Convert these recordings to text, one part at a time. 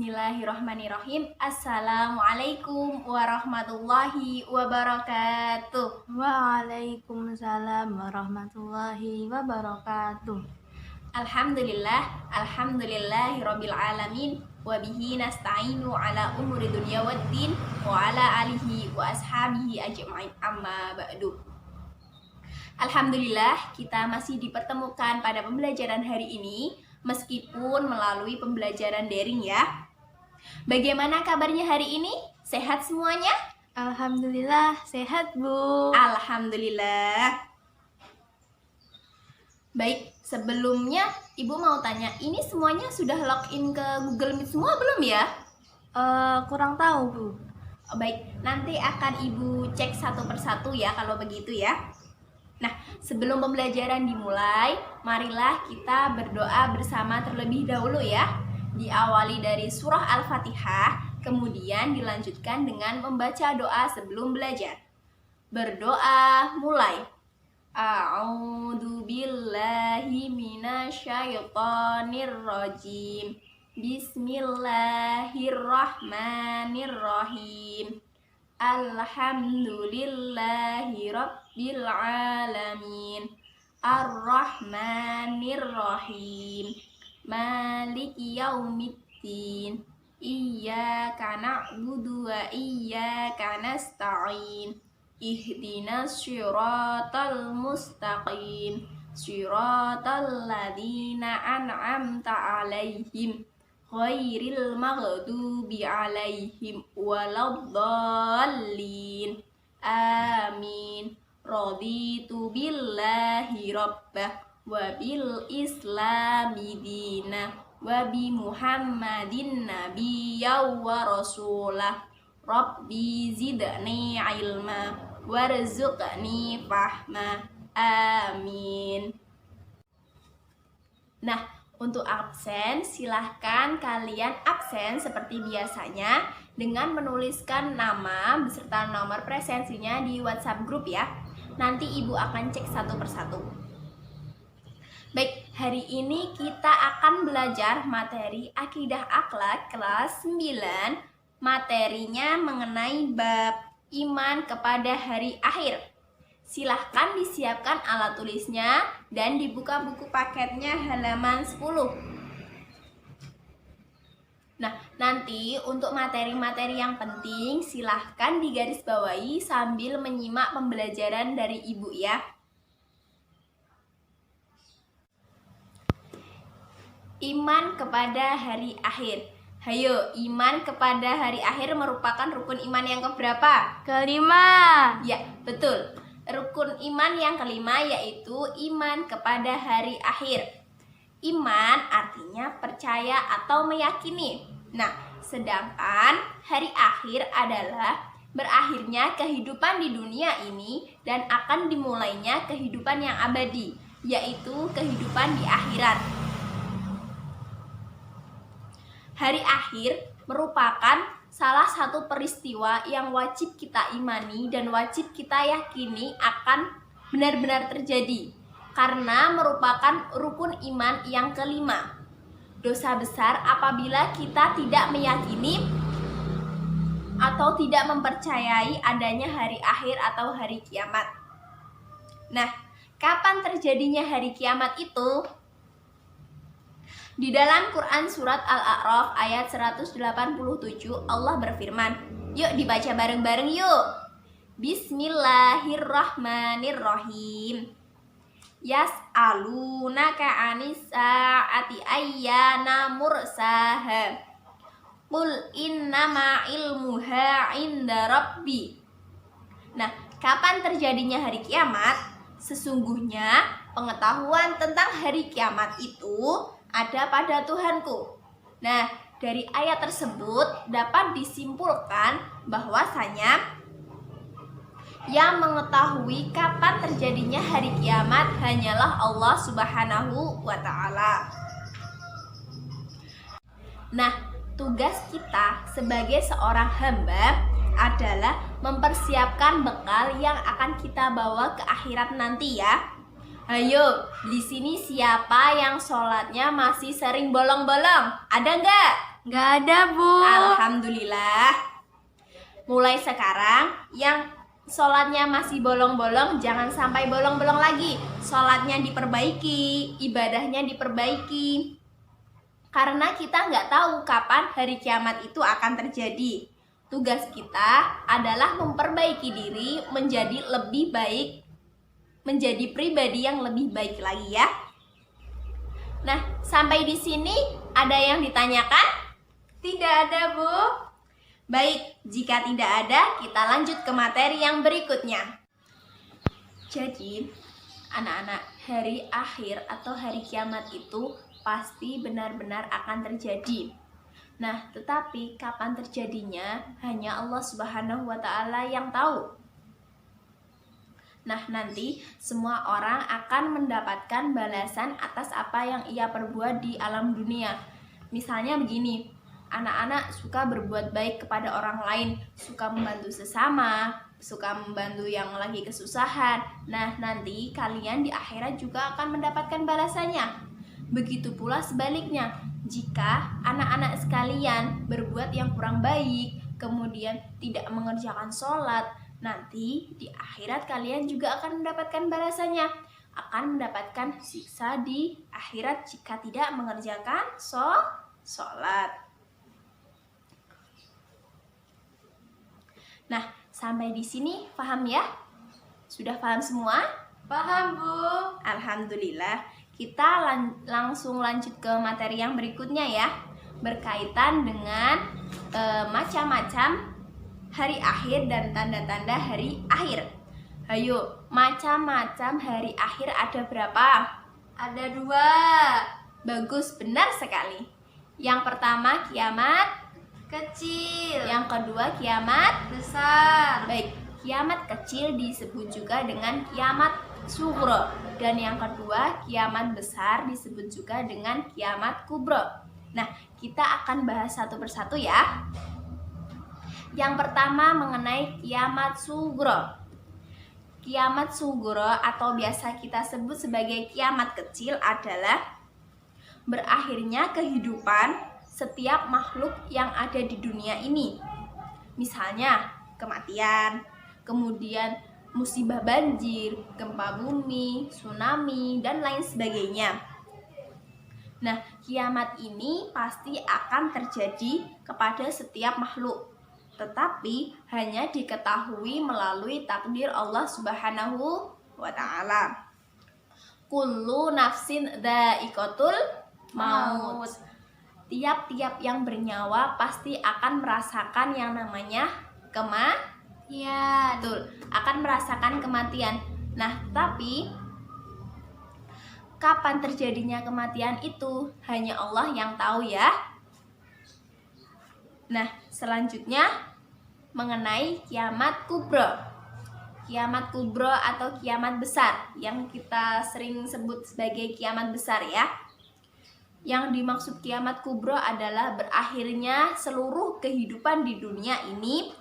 Bismillahirrahmanirrahim. Assalamualaikum warahmatullahi wabarakatuh. Waalaikumsalam warahmatullahi wabarakatuh. Alhamdulillahirabbil alamin wa bihi nasta'inu ala umuri dunya waddin wa ala alihi wa ashabihi ajma'in amma ba'du. Alhamdulillah, kita masih dipertemukan pada pembelajaran hari ini meskipun melalui pembelajaran daring ya. Bagaimana kabarnya hari ini? Sehat semuanya? Alhamdulillah sehat, Bu. Alhamdulillah. Baik, sebelumnya Ibu mau tanya, ini semuanya sudah login ke Google Meet semua belum ya? Kurang tahu, Bu. Baik, nanti akan Ibu cek satu persatu ya kalau begitu ya. Nah, sebelum pembelajaran dimulai, marilah kita berdoa bersama terlebih dahulu ya. Diawali dari surah Al-Fatihah, kemudian dilanjutkan dengan membaca doa sebelum belajar. Berdoa mulai. A'udzu billahi minasyaitonir rajim. Bismillahirrahmanirrahim. Alhamdulillahi rabbil alamin. Ar-Rahmanir-Rahim. Maliki yaumiddin. Iyyaka na'budu wa iyyaka nasta'in. Ihdinas syiratal mustaqim. Syiratal ladzina an'amta 'alaihim ghairil maghdubi 'alaihim waladdallin. Amin. Raditu billahi rabbah wa bil islami dina wa bi muhammadin nabiyya wa rasulah. Rabbi zidni ilma warzuqni fahma. Amin. Nah, untuk absen, silahkan kalian absen seperti biasanya dengan menuliskan nama beserta nomor presensinya di WhatsApp grup ya. Nanti Ibu akan cek satu persatu. Baik, hari ini kita akan belajar materi Akidah Akhlak kelas 9. Materinya mengenai bab iman kepada hari akhir. Silahkan disiapkan alat tulisnya dan dibuka buku paketnya halaman 10. Nah, nanti untuk materi-materi yang penting silahkan digarisbawahi sambil menyimak pembelajaran dari Ibu ya. Iman kepada hari akhir. Hayo, iman kepada hari akhir merupakan rukun iman yang keberapa? Kelima. Ya, betul. Rukun iman yang kelima yaitu iman kepada hari akhir. Iman artinya percaya atau meyakini. Nah, sedangkan hari akhir adalah berakhirnya kehidupan di dunia ini dan akan dimulainya kehidupan yang abadi, yaitu kehidupan di akhirat. Hari akhir merupakan salah satu peristiwa yang wajib kita imani dan wajib kita yakini akan benar-benar terjadi karena merupakan rukun iman yang kelima. Dosa besar apabila kita tidak meyakini atau tidak mempercayai adanya hari akhir atau hari kiamat. Nah, kapan terjadinya hari kiamat itu? Di dalam Quran surat Al-A'raf ayat 187 Allah berfirman. Yuk dibaca bareng-bareng yuk. Bismillahirrahmanirrahim. Yas'alunaka 'anis sa'ati ayyana mursaha. Qul innama ilmuha 'inda rabbi. Nah, kapan terjadinya hari kiamat? Sesungguhnya pengetahuan tentang hari kiamat itu ada pada Tuhanku. Nah, dari ayat tersebut dapat disimpulkan bahwasanya yang mengetahui kapan terjadinya hari kiamat hanyalah Allah Subhanahu wa ta'ala. Nah, tugas kita sebagai seorang hamba adalah mempersiapkan bekal yang akan kita bawa ke akhirat nanti ya. Ayo, di sini siapa yang sholatnya masih sering bolong-bolong? Ada nggak? Nggak ada, Bu. Alhamdulillah. Mulai sekarang yang sholatnya masih bolong-bolong jangan sampai bolong-bolong lagi. Sholatnya diperbaiki, ibadahnya diperbaiki. Karena kita nggak tahu kapan hari kiamat itu akan terjadi. Tugas kita adalah memperbaiki diri menjadi lebih baik, menjadi pribadi yang lebih baik lagi ya. Nah, sampai di sini ada yang ditanyakan? Tidak ada, Bu. Baik, jika tidak ada, kita lanjut ke materi yang berikutnya. Jadi, anak-anak, hari akhir atau hari kiamat itu pasti benar-benar akan terjadi. Nah, tetapi kapan terjadinya hanya Allah Subhanahu wa Ta'ala yang tahu. Nah, nanti semua orang akan mendapatkan balasan atas apa yang ia perbuat di alam dunia. Misalnya begini, anak-anak suka berbuat baik kepada orang lain, suka membantu sesama, suka membantu yang lagi kesusahan. Nah, nanti kalian di akhirat juga akan mendapatkan balasannya. Begitu pula sebaliknya, jika anak-anak sekalian berbuat yang kurang baik, kemudian tidak mengerjakan sholat, nanti di akhirat kalian juga akan mendapatkan balasannya, akan mendapatkan siksa di akhirat jika tidak mengerjakan sholat. Nah, sampai di sini paham ya? Sudah paham semua? Paham, Bu. Alhamdulillah. Kita langsung lanjut ke materi yang berikutnya ya. Berkaitan dengan macam-macam hari akhir dan tanda-tanda hari akhir. Ayo, macam-macam hari akhir ada berapa? Ada 2. Bagus, benar sekali. Yang pertama kiamat Kecil. yang kedua kiamat Besar. baik. Kiamat kecil disebut juga dengan kiamat sugro, dan yang kedua kiamat besar disebut juga dengan kiamat kubro. Nah, kita akan bahas satu persatu ya. Yang pertama mengenai kiamat sugro. Kiamat sugro atau biasa kita sebut sebagai kiamat kecil adalah berakhirnya kehidupan setiap makhluk yang ada di dunia ini. Misalnya kematian, kemudian musibah banjir, gempa bumi, tsunami, dan lain sebagainya. Nah, kiamat ini pasti akan terjadi kepada setiap makhluk, tetapi hanya diketahui melalui takdir Allah Subhanahu wa Ta'ala. Kullu nafsin dha'iqatul maut. Tiap-tiap yang bernyawa pasti akan merasakan yang namanya Iya. betul, akan merasakan kematian. Nah, tapi kapan terjadinya kematian itu hanya Allah yang tahu ya. Nah, selanjutnya mengenai kiamat kubro. Kiamat kubro atau kiamat besar yang kita sering sebut sebagai kiamat besar ya. Yang dimaksud kiamat kubro adalah berakhirnya seluruh kehidupan di dunia ini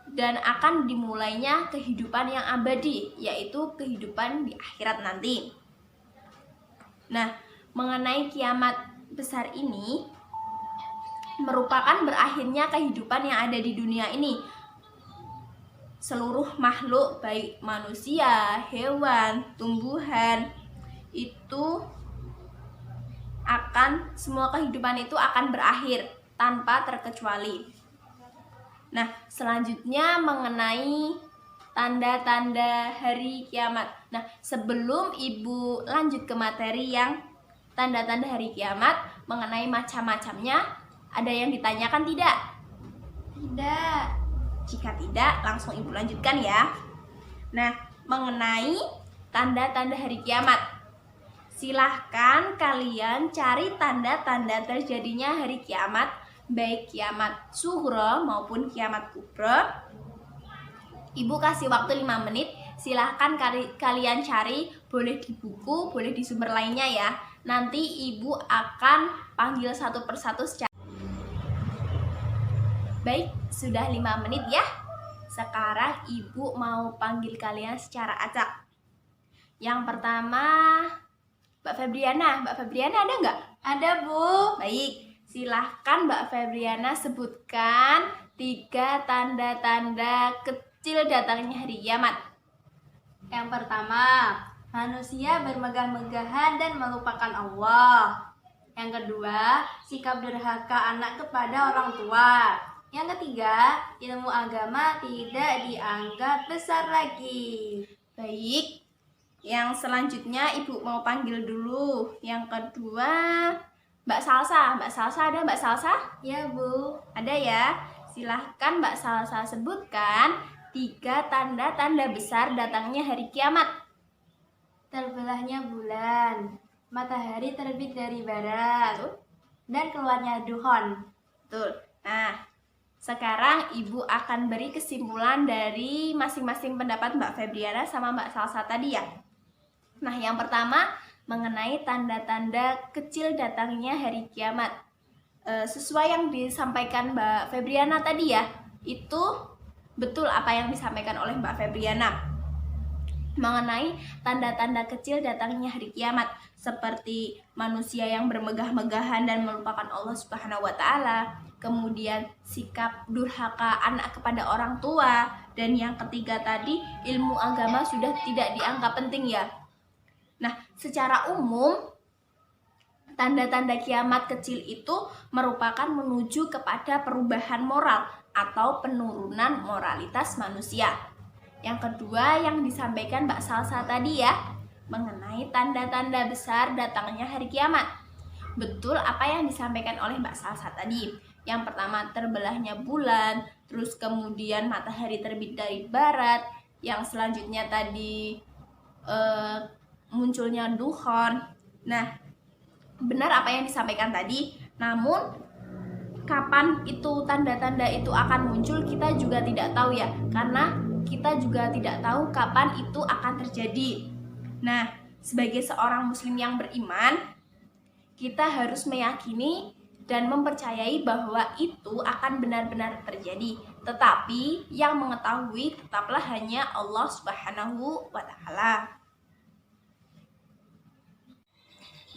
dan akan dimulainya kehidupan yang abadi, yaitu kehidupan di akhirat nanti. Nah, mengenai kiamat besar ini merupakan berakhirnya kehidupan yang ada di dunia ini. Seluruh makhluk, baik manusia, hewan, tumbuhan, itu semua kehidupan itu akan berakhir tanpa terkecuali. Nah, selanjutnya mengenai tanda-tanda hari kiamat. Nah, sebelum Ibu lanjut ke materi yang tanda-tanda hari kiamat mengenai macam-macamnya, ada yang ditanyakan tidak? Tidak. Jika tidak, langsung Ibu lanjutkan ya. Nah, mengenai tanda-tanda hari kiamat, silahkan kalian cari tanda-tanda terjadinya hari kiamat, baik kiamat sughro maupun kiamat kubro. Ibu kasih waktu 5 menit, silahkan kalian cari, boleh di buku, boleh di sumber lainnya ya. Nanti Ibu akan panggil satu persatu secara. Baik, sudah 5 menit ya. Sekarang Ibu mau panggil kalian secara acak. Yang pertama Mbak Febriana ada nggak? Ada, Bu. Baik, Silahkan Mbak Febriana sebutkan 3 tanda-tanda kecil datangnya hari kiamat. Yang pertama, manusia bermegah-megahan dan melupakan Allah. Yang kedua, sikap durhaka anak kepada orang tua. Yang ketiga, ilmu agama tidak dianggap besar lagi. Baik, yang selanjutnya Ibu mau panggil dulu. Yang kedua, Mbak Salsa. Mbak Salsa ada Mbak Salsa? Ya, Bu. Ada ya? Silahkan Mbak Salsa sebutkan 3 tanda-tanda besar datangnya hari kiamat. Terbelahnya bulan, matahari terbit dari barat, dan keluarnya duhon. Betul. Nah, sekarang Ibu akan beri kesimpulan dari masing-masing pendapat Mbak Febriana sama Mbak Salsa tadi ya. Nah, yang pertama mengenai tanda-tanda kecil datangnya hari kiamat. Sesuai yang disampaikan Mbak Febriana tadi ya, itu betul apa yang disampaikan oleh Mbak Febriana mengenai tanda-tanda kecil datangnya hari kiamat, seperti manusia yang bermegah-megahan dan melupakan Allah Subhanahu wa taala, kemudian sikap durhaka anak kepada orang tua, dan yang ketiga tadi ilmu agama sudah tidak dianggap penting ya. Nah, secara umum tanda-tanda kiamat kecil itu merupakan menuju kepada perubahan moral atau penurunan moralitas manusia. Yang kedua yang disampaikan Mbak Salsa tadi ya, mengenai tanda-tanda besar datangnya hari kiamat. Betul apa yang disampaikan oleh Mbak Salsa tadi. Yang pertama terbelahnya bulan, terus kemudian matahari terbit dari barat, yang selanjutnya tadi munculnya duhon. Nah, benar apa yang disampaikan tadi, namun kapan itu tanda-tanda itu akan muncul kita juga tidak tahu ya, karena kita juga tidak tahu kapan itu akan terjadi. Nah, sebagai seorang muslim yang beriman, kita harus meyakini dan mempercayai bahwa itu akan benar-benar terjadi. Tetapi yang mengetahui tetaplah hanya Allah Subhanahu wa taala.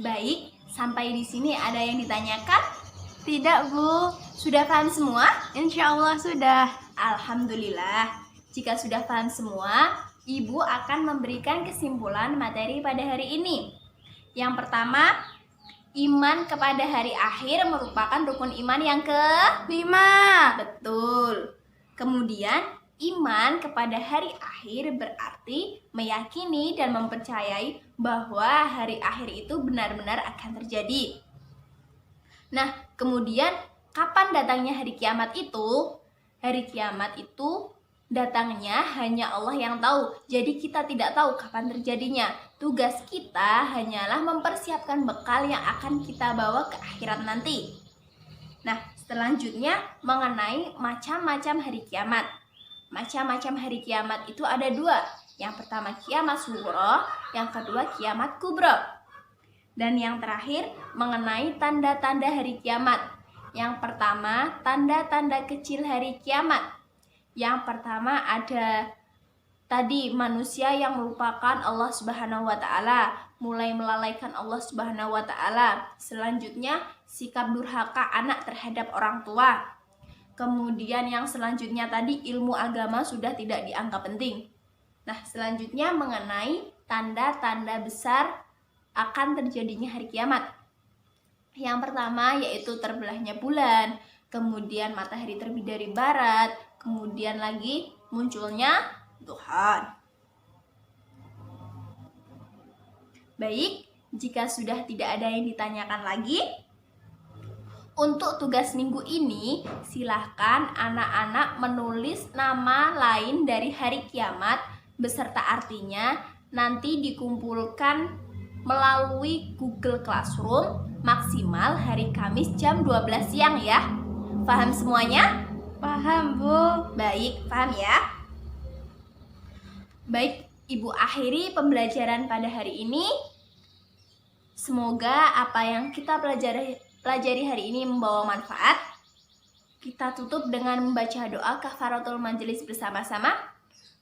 Baik, sampai di sini ada yang ditanyakan? Tidak, Bu. Sudah paham semua? Insya Allah sudah. Alhamdulillah. Jika sudah paham semua, Ibu akan memberikan kesimpulan materi pada hari ini. Yang pertama, iman kepada hari akhir merupakan rukun iman yang ke-5. Betul. Kemudian, iman kepada hari akhir berarti meyakini dan mempercayai bahwa hari akhir itu benar-benar akan terjadi. Nah, kemudian kapan datangnya hari kiamat itu? Hari kiamat itu datangnya hanya Allah yang tahu. Jadi kita tidak tahu kapan terjadinya. Tugas kita hanyalah mempersiapkan bekal yang akan kita bawa ke akhirat nanti. Nah, selanjutnya mengenai macam-macam hari kiamat. Macam-macam hari kiamat itu ada 2. Yang pertama kiamat sughra, yang kedua kiamat kubra. Dan yang terakhir mengenai tanda-tanda hari kiamat. Yang pertama tanda-tanda kecil hari kiamat. Yang pertama ada tadi manusia yang melupakan Allah Subhanahu wa taala, mulai melalaikan Allah Subhanahu wa taala. Selanjutnya sikap durhaka anak terhadap orang tua. Kemudian yang selanjutnya tadi ilmu agama sudah tidak dianggap penting. Nah, selanjutnya mengenai tanda-tanda besar akan terjadinya hari kiamat. Yang pertama yaitu terbelahnya bulan, kemudian matahari terbit dari barat, kemudian lagi munculnya duhon. Baik, jika sudah tidak ada yang ditanyakan lagi, untuk tugas minggu ini silahkan anak-anak menulis nama lain dari hari kiamat beserta artinya, nanti dikumpulkan melalui Google Classroom maksimal hari Kamis jam 12 siang ya. Paham semuanya? Paham, Bu. Baik, paham ya? Baik, Ibu akhiri pembelajaran pada hari ini. Semoga apa yang kita pelajari hari ini membawa manfaat. Kita tutup dengan membaca doa kafaratul majelis bersama-sama.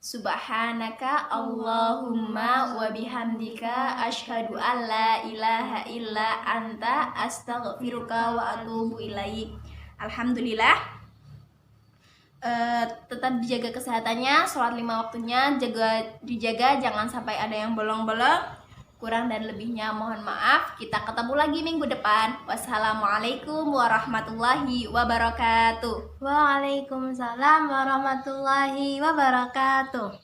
Subhanaka Allahumma wa bihamdika asyhadu an la ilaha illa anta astaghfiruka wa atubu ilaik. Alhamdulillah. Tetap dijaga kesehatannya, sholat 5 waktunya dijaga, jangan sampai ada yang bolong-bolong. Kurang dan lebihnya mohon maaf. Kita ketemu lagi minggu depan. Wassalamualaikum warahmatullahi wabarakatuh. Waalaikumsalam warahmatullahi wabarakatuh.